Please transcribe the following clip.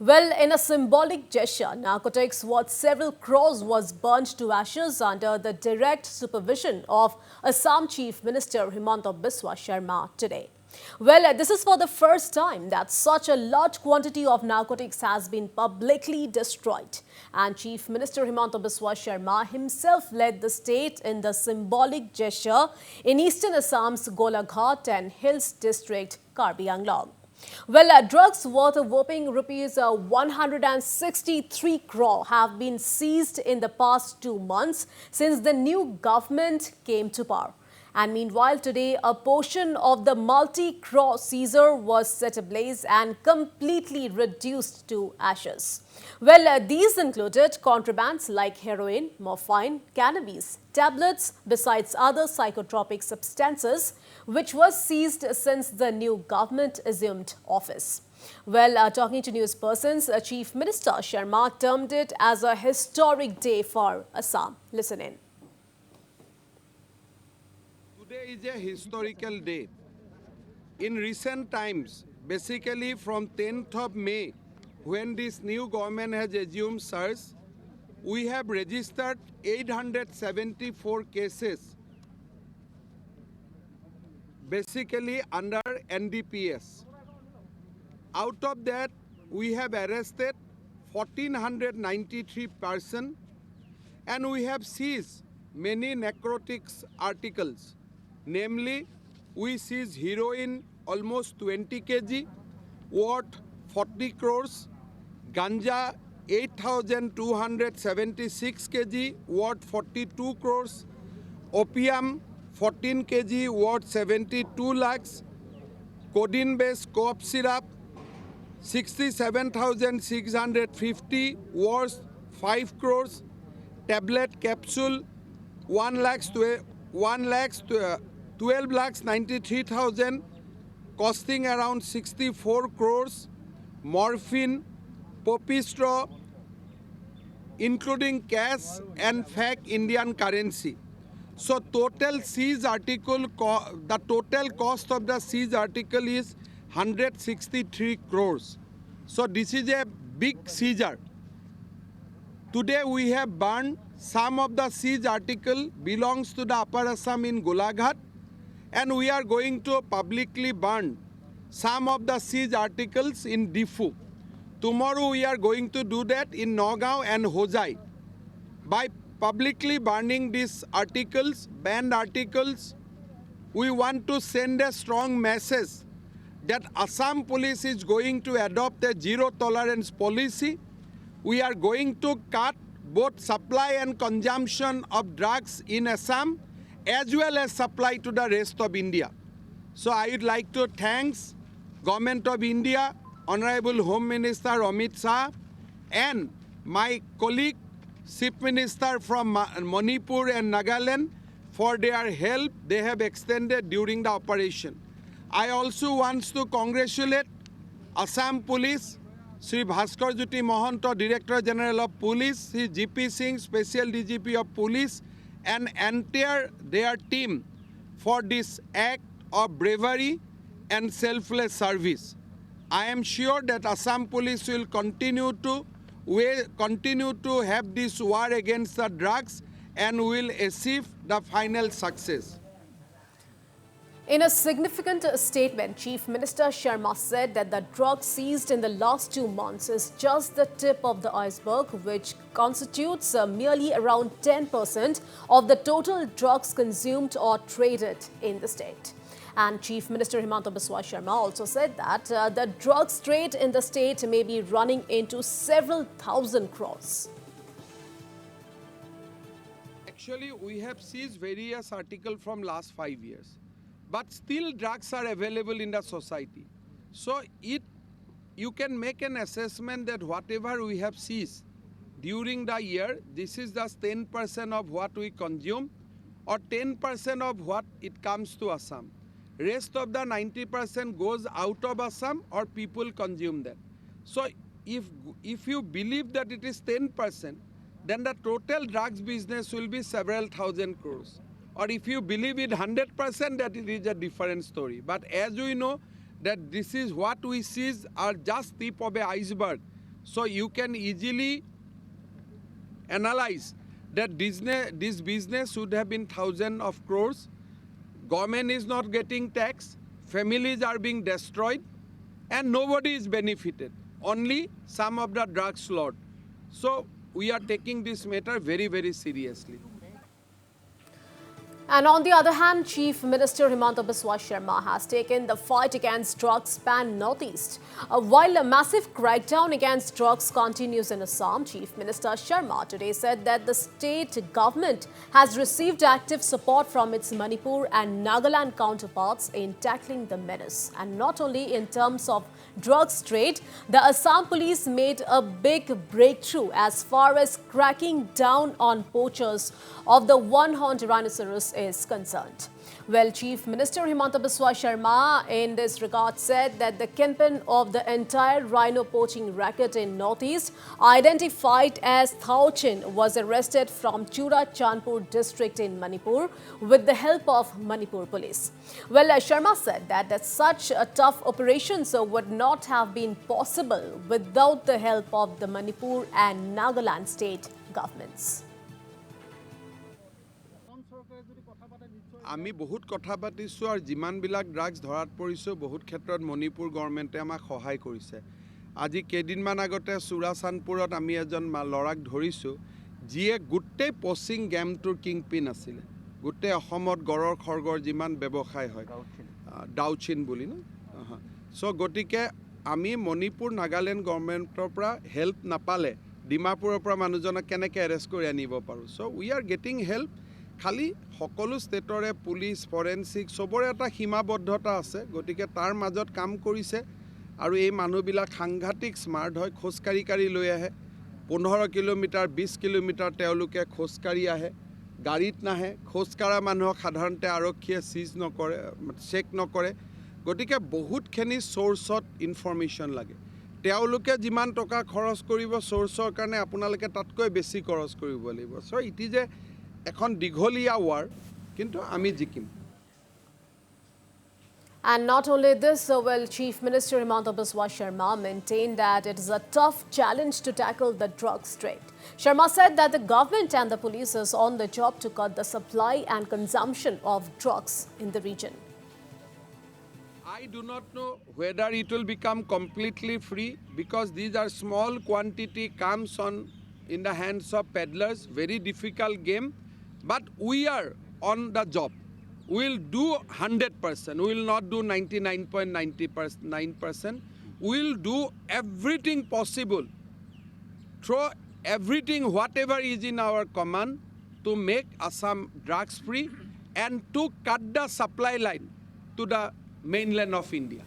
Well, in a symbolic gesture, narcotics worth several crores was burnt to ashes under the direct supervision of Assam Chief Minister Himanta Biswa Sharma today. Well, this is for the first time that such a large quantity of narcotics has been publicly destroyed. And Chief Minister Himanta Biswa Sharma himself led the state in the symbolic gesture in eastern Assam's Golaghat and Hills district, Karbi Anglong. Well, drugs worth a whopping rupees 163 crore have been seized in the past 2 months since the new government came to power. And meanwhile, today, a portion of the multi-crore seizure was set ablaze and completely reduced to ashes. Well, these included contrabands like heroin, morphine, cannabis, tablets, besides other psychotropic substances, which was seized since the new government assumed office. Well, talking to news persons, Chief Minister Sharma termed it as a historic day for Assam. Listen in. Today is a historical day. In recent times, basically from 10th of May, when this new government has assumed SARS, we have registered 874 cases, basically under NDPS. Out of that, we have arrested 1,493 persons and we have seized many narcotics articles. Namely, we seized heroin almost 20 kg, worth 40 crores, ganja 8,276 kg, worth 42 crores, opium 14 kg, worth 72 lakhs, codeine-based cough syrup 67,650, worth 5 crores, tablet capsule 12 lakhs 93,000, costing around 64 crores, morphine, poppy straw, including cash and fake Indian currency. So total seized article, the total cost of the seized article is 163 crores. So this is a big seizure. Today we have burned some of the seized article belongs to the Upper Assam in Golaghat, and we are going to publicly burn some of the seized articles in Diffu. Tomorrow we are going to do that in Nagaon and Hojai. By publicly burning these articles, banned articles, we want to send a strong message that Assam police is going to adopt a zero tolerance policy. We are going to cut both supply and consumption of drugs in Assam as well as supply to the rest of India. So I would like to thank Government of India, Honorable Home Minister Amit Shah, and my colleague Chief Minister from Manipur and Nagaland for their help they have extended during the operation. I also want to congratulate Assam Police, Sri Bhaskar Jyoti Mohanto, Director General of Police, Sri GP Singh, Special DGP of Police, and entire their team for this act of bravery and selfless service. I am sure that Assam Police will continue to have this war against the drugs and will achieve the final success. In a significant statement, Chief Minister Sharma said that the drugs seized in the last 2 months is just the tip of the iceberg, which constitutes merely around 10% of the total drugs consumed or traded in the state. And Chief Minister Himanta Biswa Sharma also said that the drugs trade in the state may be running into several thousand crores. Actually, we have seized various articles from last 5 years. But still drugs are available in the society. So you can make an assessment that whatever we have seized during the year, this is just 10% of what we consume or 10% of what it comes to Assam. Rest of the 90% goes out of Assam or people consume that. So if you believe that it is 10%, then the total drugs business will be several thousand crores. Or if you believe it 100%, that it is a different story. But as we know that this is what we see are just tip of an iceberg. So you can easily analyze that this business should have been thousands of crores. Government is not getting tax, families are being destroyed, and nobody is benefited. Only some of the drugs lord. So we are taking this matter very, very seriously. And on the other hand, Chief Minister Himanta Biswa Sharma has taken the fight against drugs pan northeast. While a massive crackdown against drugs continues in Assam, Chief Minister Sharma today said that the state government has received active support from its Manipur and Nagaland counterparts in tackling the menace. And not only in terms of drugs trade, the Assam police made a big breakthrough as far as cracking down on poachers of the one-horned rhinoceros is concerned. Well, Chief Minister Himanta Biswa Sharma in this regard said that the kingpin of the entire rhino poaching racket in Northeast, identified as Thao Chin, was arrested from Chura Chandpur district in Manipur with the help of Manipur police. Well, Sharma said that such a tough operations would not have been possible without the help of the Manipur and Nagaland state governments. আমি বহুত কথা পাতিছোঁ আৰু যিমানবিলাক drugs ধৰাত পৰিছোঁ বহুত ক্ষেত্ৰত মণিপুৰ গভৰ্ণমেণ্টে আমাক সহায় কৰিছে। আজি কেইদিনমান আগতে চুৰাচানপুৰত আমি এজন ল'ৰাক ধৰিছোঁ যিয়ে গোটেই পচিং গেমটোৰ কিংপিন আছিলে। গোটেই অসমত গড়ৰ খৰ্গৰ যিমান ব্যৱসায় হয় ডাউচিন বুলি ন চ' গতিকে আমি মণিপুৰ নাগালেণ্ড গভৰ্ণমেণ্টৰ পৰা হেল্প নাপালে ডিমাপুৰৰ পৰা মানুহজনক কেনেকৈ এৰেষ্ট কৰি আনিব পাৰোঁ। চ' উই আৰ গেটিং হেল্প। খালি সকলো ষ্টেটৰে পুলিচ ফৰেনচিক চবৰে এটা সীমাবদ্ধতা আছে, গতিকে তাৰ মাজত কাম কৰিছে আৰু এই মানুহবিলাক সাংঘাতিক স্মাৰ্ট হয়। খোজকাঢ়ি লৈ আহে 15 কিলোমিটাৰ 20 কিলোমিটাৰ তেওঁলোকে খোজকাঢ়ি আহে, গাড়ীত নাহে। খোজকাঢ়া মানুহক সাধাৰণতে আৰক্ষীয়ে চিজ নকৰে, চেক নকৰে। গতিকে বহুতখিনি চ'ৰ্চত ইনফৰমেশ্যন লাগে। তেওঁলোকে যিমান টকা খৰচ কৰিব চ'ৰ্চৰ কাৰণে আপোনালোকে তাতকৈ বেছি খৰচ কৰিব লাগিব। চ' ইট ইজ এখন দীঘলীয়া ৱাৰ, কিন্তু আমি জিকিম। And not only this, well, Chief Minister Himanta Biswa Sharma maintained that it is a tough challenge to tackle the drugs trade. Sharma said that the government and the police is on the job to cut the supply and consumption of drugs in the region. I do not know whether it will become completely free because these are small quantity comes on in the hands of peddlers, very difficult game, but we are on the job. We will do 100%. We will not do 99.99%. We will do everything possible, throw everything whatever is in our command to make Assam drugs free and to cut the supply line to the mainland of India.